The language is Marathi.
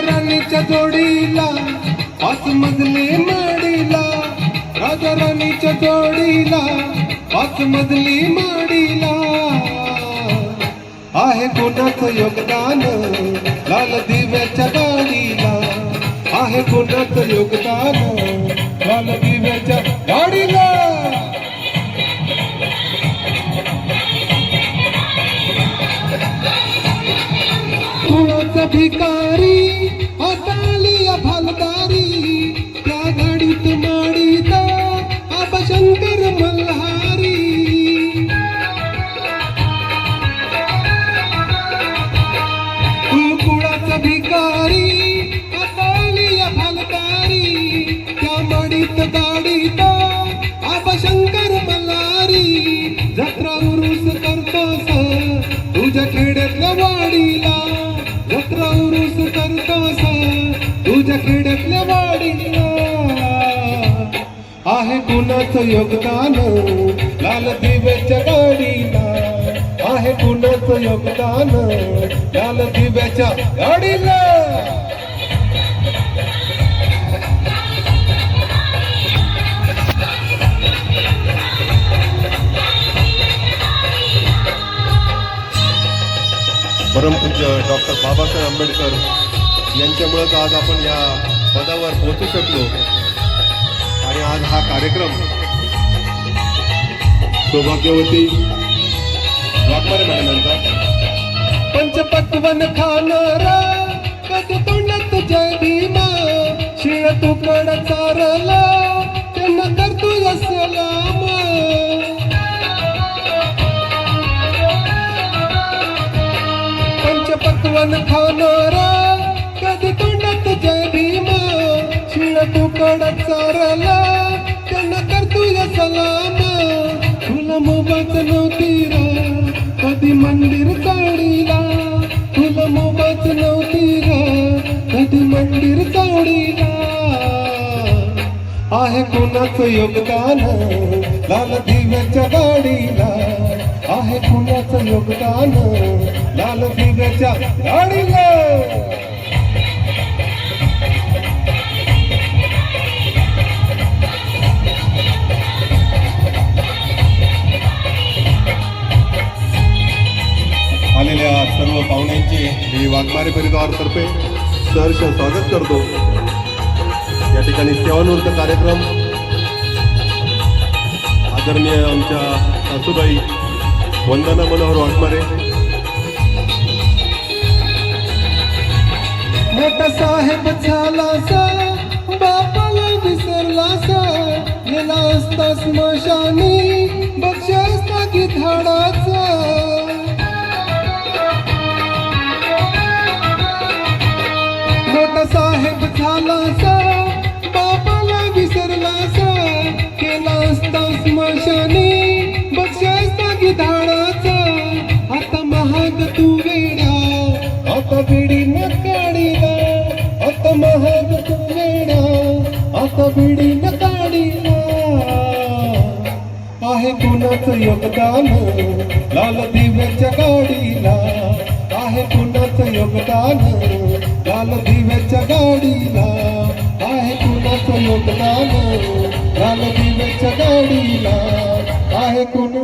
राणीच्या जोडीला 5 मजली माडीला, राजा राणीच्या जोडीला 5 मजली माडीला. आहे कोणाचं योगदान लाल दिव्याच्या गाडीला, आहे कोणाचं योगदान लाल दिव्याच्या गाडीला. कुणाचा भिकारी हाताली भालदारी, त्या गाडीत माडीता आबा शंकर मल्हारी. कुणाचा भिकारी हाताली भालदारी, त्या माडीत गाडीता आबा शंकर मल्हारी. जत्रा उरूस करतोस तुझ्या खेड्यातल्या वाडीला, जत्रा उरूस करतोस तुझ्या खेड्यातल्या वाडीला. आहे कुणाचं योगदान लाल दिव्याच्या गाडीला, आहे कुणाचं योगदान लाल दिव्याच्या गाडीला. परमपूज्य डॉक्टर बाबासाहेब आंबेडकर यांच्यामुळेच आज आपण या पदावर पोहोचू शकलो. आणि आज हा कार्यक्रम सौभाग्यवती वाघमारे मॅडमांचा. पंचपक्वन खाणारा कधी तोंडात जय भीमा, शिळ तुकड चारला त्यांना करतोय सलाम. पंचपक्वन खाणारा कधी तोंडात जय भीमा, शिळ तुकड चारला त्यांना करतोय सलाम. तुला मोबाच नव्हती रा कधी मंदिर चावडीला, तुला मोबाच नव्हती रा कधी मंदिर चावडीला. आहे कुणाचं योगदान लाल दिव्याच्या गाडीला, आहे कुणाचं योगदान लाल दिव्याच्या गाडीला. आलेल्या सर्व पाहुण्यांचे मी वाघमारे परिवारातर्फे सहर्ष स्वागत करतो. या ठिकाणी सेवानिवृत्त कार्यक्रम आदरणीय आमच्या सासूबाई वंदना मनोहर वाघमारे. मोठा साहेब झालासा बापाला विसरलासा, गेला असता स्मशानी बक्ष असता की धाडाचा. मोठा साहेब झालासा बापाला विसरलासा, केला असता स्मशानी बक्ष असता की धाडाचा. आता महाग तू वेडा आता बिडी न काढीला, आता महाग तू वेडा आता बिडी न काढीला. आहे कुणाचं योगदान लाल दिव्याच्या गाडीला, आहे कुणाचं योगदान लाल दिव्याच्या गाडीला, आहे कुणाचं योगदान लाल दिव्याच्या गाडीला, आहे कुणा